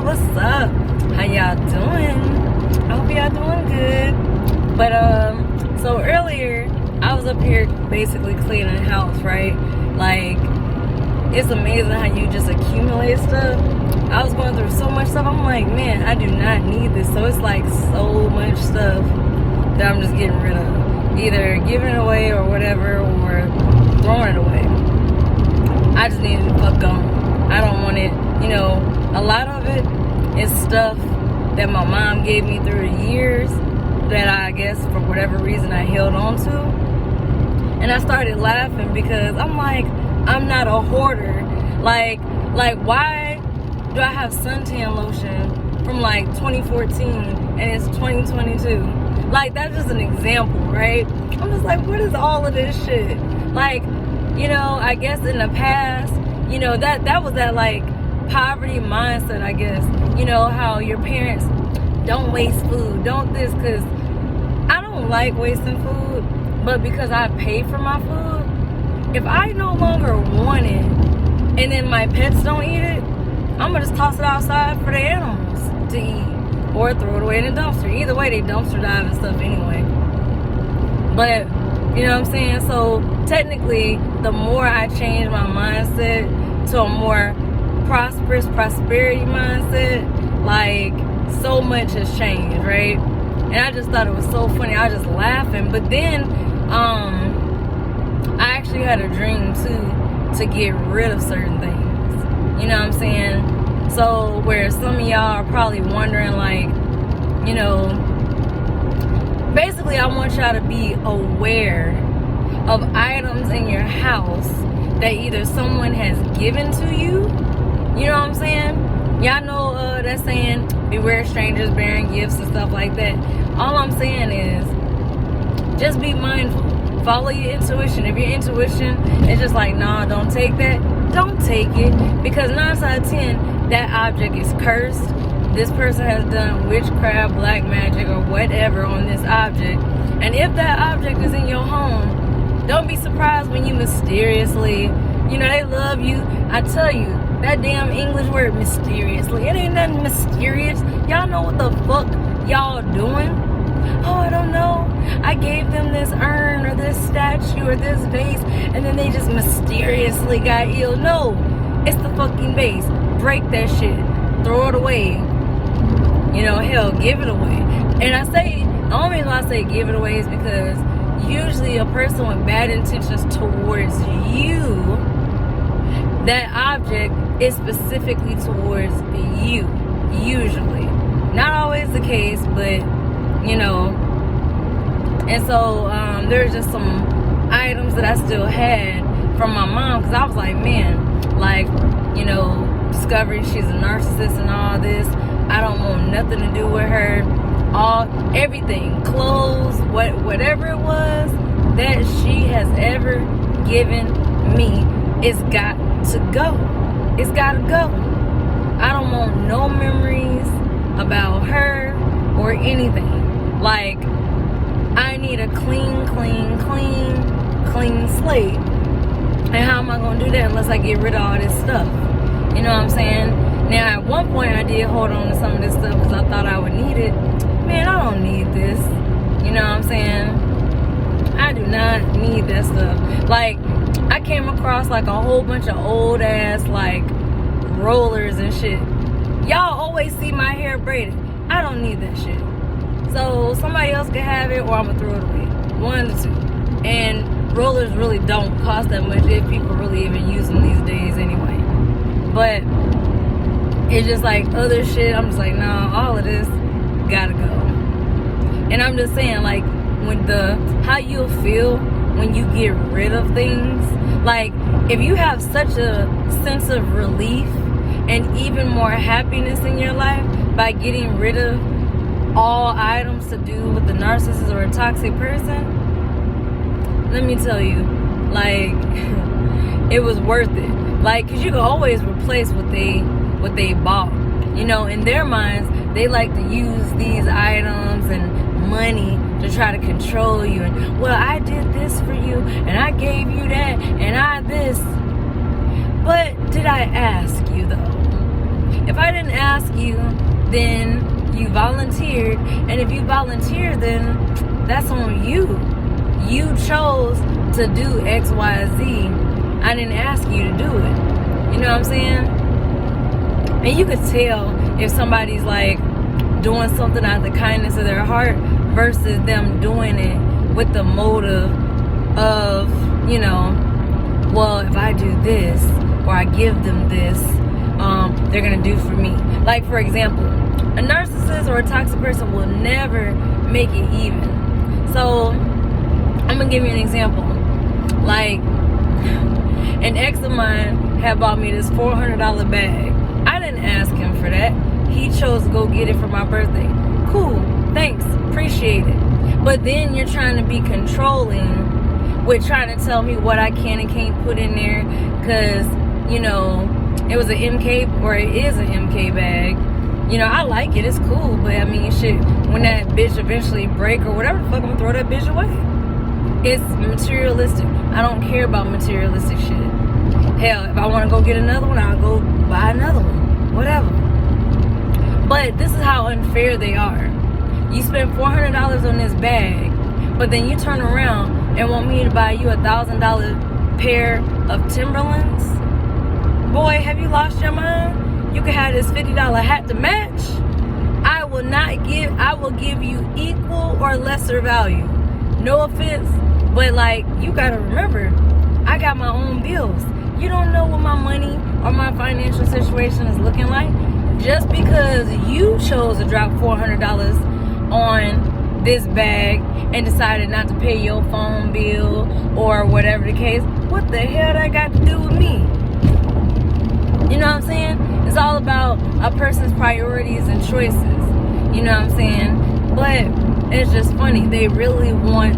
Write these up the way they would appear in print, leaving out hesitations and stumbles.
what's up? How y'all doing? I hope y'all doing good. But so earlier I was up here basically cleaning the house, right? Like, it's amazing how you just accumulate stuff. I was going through so much stuff. I'm like, man, I do not need this. So it's like so much stuff that I'm just getting rid of, either giving it away or whatever, or throwing it away. I just need to fuck on. I don't want it. You know, a lot of it is stuff that my mom gave me through the years that I guess for whatever reason I held on to. And I started laughing because I'm like, I'm not a hoarder. Like why do I have suntan lotion from like 2014 and it's 2022? Like, that's just an example, right? I'm just like, what is all of this shit? Like, you know, I guess in the past, you know, that was that like poverty mindset, I guess. You know, how your parents don't waste food, don't this, because I don't like wasting food, but because I pay for my food, if I no longer want it and then my pets don't eat it, I'm gonna just toss it outside for the animals to eat or throw it away in the dumpster. Either way, they dumpster dive and stuff anyway. But you know what I'm saying? So technically, the more I change my mindset to a more prosperous prosperity mindset, like, so much has changed, right? And I just thought it was so funny. I was just laughing. But then I actually had a dream too, to get rid of certain things. You know what I'm saying? So where some of y'all are probably wondering, like, you know, basically I want y'all to be aware of items in your house that either someone has given to you. You know what I'm saying? Y'all know that saying, beware strangers bearing gifts and stuff like that. All I'm saying is, just be mindful. Follow your intuition. If your intuition is just like, nah, don't take that, don't take it. Because 9 out of 10, that object is cursed. This person has done witchcraft, black magic, or whatever on this object. And if that object is in your home, don't be surprised when you mysteriously, you know, they love you. I tell you, that damn English word, mysteriously, it ain't nothing mysterious. Y'all know what the fuck y'all doing? Oh, I don't know. I gave them this urn or this statue or this vase, and then they just mysteriously got ill. No, it's the fucking vase. Break that shit. Throw it away. You know, hell, give it away. And I say, the only reason why I say give it away is because usually a person with bad intentions towards you, that object is specifically towards you, usually. Not always the case, but, you know. And so there's just some items that I still had from my mom, because I was like, man, like, you know, discovering she's a narcissist and all this, I don't want nothing to do with her. Everything, clothes, whatever it was that she has ever given me, it's got to go. It's gotta go. I don't want no memories about her or anything. Like, I need a clean slate. And how am I gonna do that unless I get rid of all this stuff? You know what I'm saying? Now, at one point I did hold on to some of this stuff because I thought I would need it. Man, I don't need this. You know what I'm saying? I do not need that stuff. Like, I came across like a whole bunch of old ass like rollers and shit. Y'all always see my hair braided. I don't need that shit. So somebody else can have it, or I'm gonna throw it away. One of the two. And rollers really don't cost that much if people really even use them these days anyway. But it's just like other shit, I'm just like, nah, all of this gotta go. And I'm just saying, like, when how you'll feel when you get rid of things, like, if you have such a sense of relief and even more happiness in your life by getting rid of all items to do with the narcissist or a toxic person, let me tell you, like, it was worth it. Like, because you can always replace what they bought. You know, in their minds, they like to use these items and money to try to control you. And, well, I did this for you, and I gave you that, and I this. But did I ask you, though? If If I didn't ask you, then you volunteered. And if you volunteered, then that's on you. You chose to do X, Y, Z. I didn't ask you to do it. You know what I'm saying? And you could tell if somebody's like doing something out of the kindness of their heart versus them doing it with the motive of, you know, well, if I do this or I give them this, they're gonna do for me. Like, for example, a narcissist or a toxic person will never make it even. So I'm gonna give you an example. Like, an ex of mine had bought me this $400 bag. I didn't ask him for that. He chose to go get it for my birthday. Cool, thanks, appreciate it. But then you're trying to be controlling with trying to tell me what I can and can't put in there, because, you know, it was an MK, or it is an MK bag. You know, I like it, it's cool, but I mean, shit, when that bitch eventually break or whatever, fuck, I'm gonna throw that bitch away. It's materialistic. I don't care about materialistic shit. Hell, if I want to go get another one, I'll go buy another one. Whatever. But this is how unfair they are. You spend $400 on this bag, but then you turn around and want me to buy you $1,000 pair of Timberlands? Boy, have you lost your mind? You can have this $50 hat to match. I will give you equal or lesser value. No offense, but like, you gotta remember, I got my own bills. You don't know what my money or my financial situation is looking like. Just because you chose to drop $400 on this bag and decided not to pay your phone bill or whatever the case, what the hell that got to do with me? You know what I'm saying? It's all about a person's priorities and choices. You know what I'm saying? But it's just funny. They really want,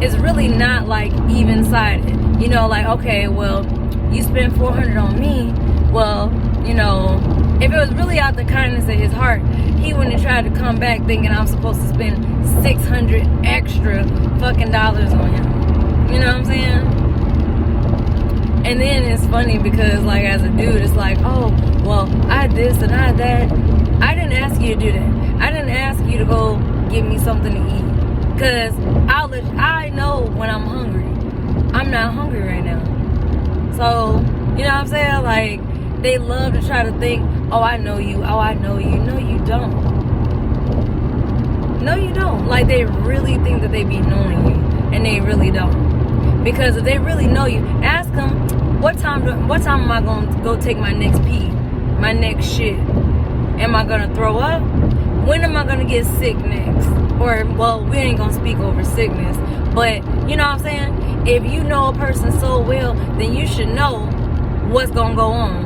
it's really not like even-sided. You know, like, okay, well, you spend $400 on me. Well, you know, if it was really out the kindness of his heart, he wouldn't have tried to come back thinking I'm supposed to spend $600 extra fucking dollars on him. You know what I'm saying? And then it's funny because, like, as a dude, it's like, oh, well, I this and I that. I didn't ask you to do that. I didn't ask you to go give me something to eat. Because I know when I'm hungry. I'm not hungry right now. So, you know what I'm saying? Like, they love to try to think, oh, I know you. Oh, I know you. No, you don't. No, you don't. Like, they really think that they be knowing you. And they really don't. Because if they really know you, ask them, what time am I going to go take my next pee? My next shit? Am I going to throw up? When am I going to get sick next? Or, well, we ain't going to speak over sickness. But, you know what I'm saying? If you know a person so well, then you should know what's going to go on.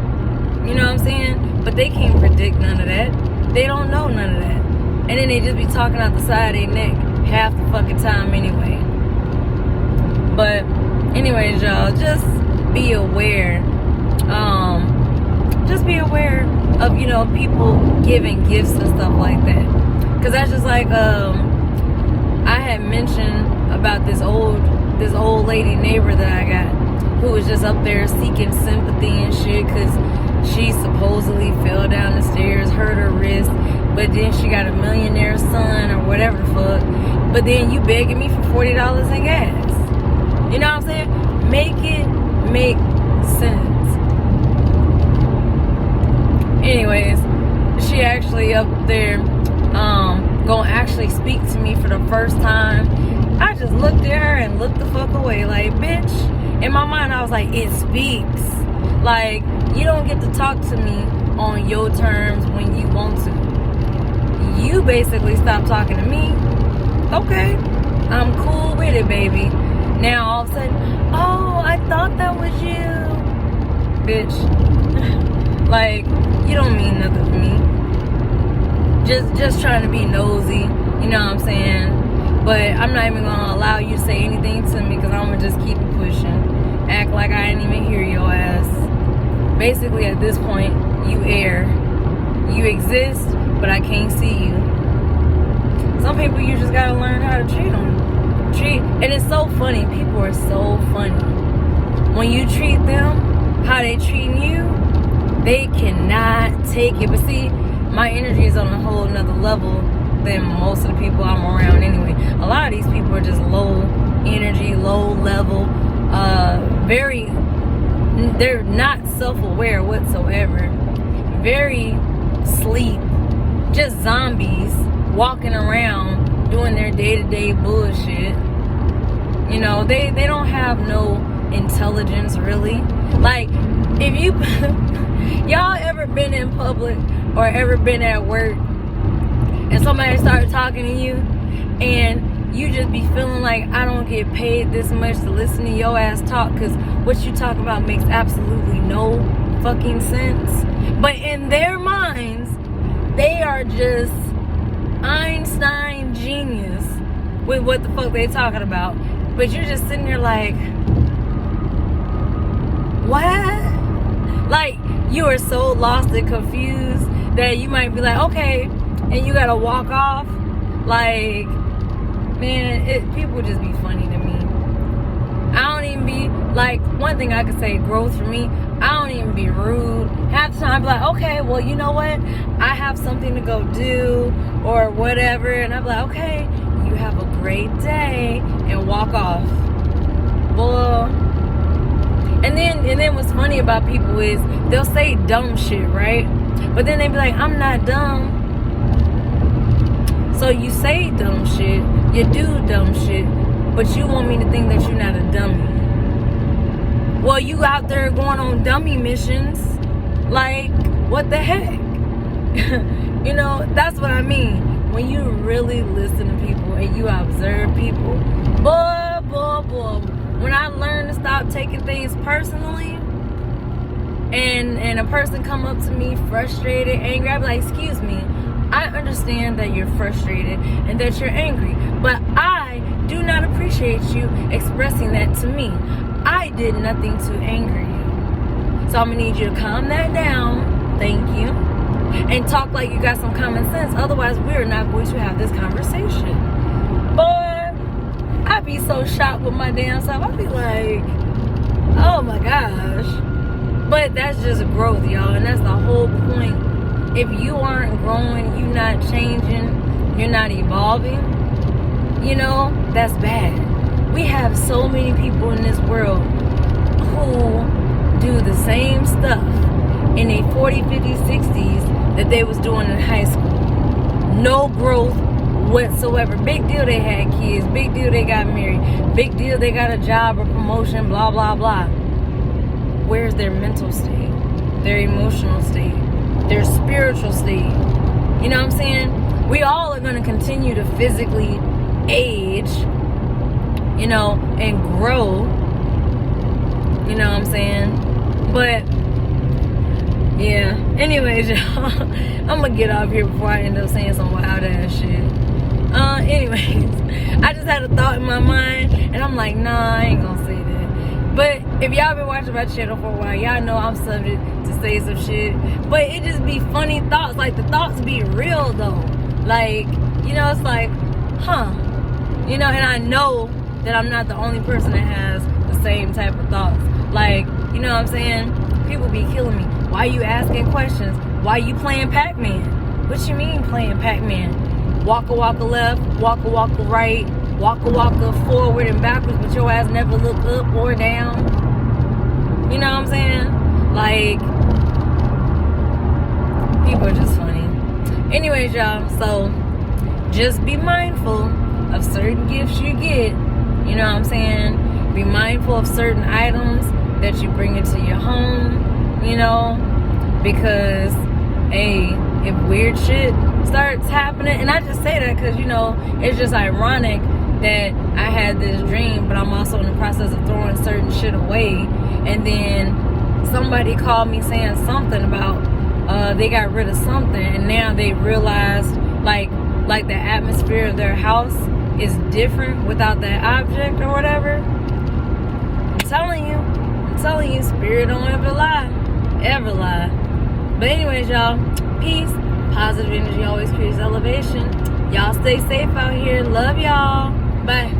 You know what I'm saying? But they can't predict none of that. They don't know none of that. And then they just be talking out the side of their neck half the fucking time anyway. But anyways, y'all, just be aware. Just be aware of, you know, people giving gifts and stuff like that. Because that's just like, I had mentioned about this old lady neighbor that I got, who was just up there seeking sympathy and shit because she supposedly fell down the stairs, hurt her wrist, but then she got a millionaire son or whatever the fuck. But then you begging me for $40 in gas. You know what I'm saying? Make it make sense. Anyways, she actually up there gonna actually speak to me for the first time. I just looked at her and looked the fuck away like, bitch. In my mind, I was like, it speaks. Like, you don't get to talk to me on your terms when you want to. You basically stop talking to me. Okay, I'm cool with it, baby. Now all of a sudden, oh, I thought that was you. Bitch. Like, you don't mean nothing to me. Just trying to be nosy, you know what I'm saying? But I'm not even gonna allow you to say anything to me because I'm gonna just keep it pushing. Act like I didn't even hear your ass. Basically, at this point, you air. You exist, but I can't see you. Some people, you just gotta learn how to treat them. And it's so funny. People are so funny. When you treat them how they treating you, They cannot take it. But see, my energy is on a whole nother level than most of the people I'm around anyway. A lot of these people are just low energy, low level, they're not self-aware whatsoever, very sleep, just zombies walking around doing their day-to-day bullshit. You know, they don't have no intelligence really. Like, if you y'all ever been in public or ever been at work and somebody started talking to you and you just be feeling like, I don't get paid this much to listen to your ass talk because what you talk about makes absolutely no fucking sense. But in their minds, they are just Einstein genius with what the fuck they talking about. But you're just sitting there like, what? Like, you are so lost and confused that you might be like, okay, and you gotta walk off. Like, man, people just be funny to me. I don't even be, like, one thing I could say, growth for me, I don't even be rude. Half the time I be like, okay, well, you know what? I have something to go do or whatever. And I'm like, okay, you have a great day, and walk off. Boy. And then what's funny about people is they'll say dumb shit, right? But then they be like, I'm not dumb. So you say dumb shit, you do dumb shit, but you want me to think that you're not a dummy. Well, you out there going on dummy missions. Like, what the heck? You know, that's what I mean. When you really listen to people and you observe people, boy. When I learned to stop taking things personally, and a person come up to me frustrated, angry, I be like, excuse me, I understand that you're frustrated and that you're angry, but I do not appreciate you expressing that to me. I did nothing to anger you. So I'm gonna need you to calm that down, thank you, and talk like you got some common sense. Otherwise, we're not going to have this conversation. Boy, I be so shocked with my damn self. I be like, oh my gosh. But that's just growth, y'all, and that's the whole point. If you aren't growing, you're not changing, you're not evolving, you know, that's bad. We have so many people in this world who do the same stuff in their 40s, 50s, 60s that they was doing in high school. No growth whatsoever. Big deal they had kids, big deal they got married, big deal they got a job or promotion, blah, blah, blah. Where's their mental state, their emotional state, their spiritual state? You know what I'm saying? We all are going to continue to physically age, you know, and grow. You know what I'm saying? But yeah, anyways, y'all, I'm gonna get off here before I end up saying some wild ass shit. Anyways, I just had a thought in my mind and I'm like, nah, I ain't gonna say that. But if y'all been watching my channel for a while, y'all know I'm subject to say some shit. But it just be funny thoughts. Like, the thoughts be real though. Like, you know, it's like, huh. You know, and I know that I'm not the only person that has the same type of thoughts. Like, you know what I'm saying? People be killing me. Why you asking questions? Why you playing Pac-Man? What you mean playing Pac-Man? Waka waka left, waka waka right, waka waka forward and backwards, but your ass never look up or down. You know what I'm saying? Like, people are just funny. Anyways, y'all, so just be mindful of certain gifts you get. You know what I'm saying? Be mindful of certain items that you bring into your home, you know, because, hey, if weird shit starts happening, and I just say that because, you know, it's just ironic that I had this dream, but I'm also in the process of throwing certain shit away, and then somebody called me saying something about they got rid of something, and now they realized like the atmosphere of their house is different without that object or whatever. I'm telling you, spirit don't ever lie. But anyways, y'all, peace. Positive energy always creates elevation. Y'all stay safe out here. Love y'all. Bye.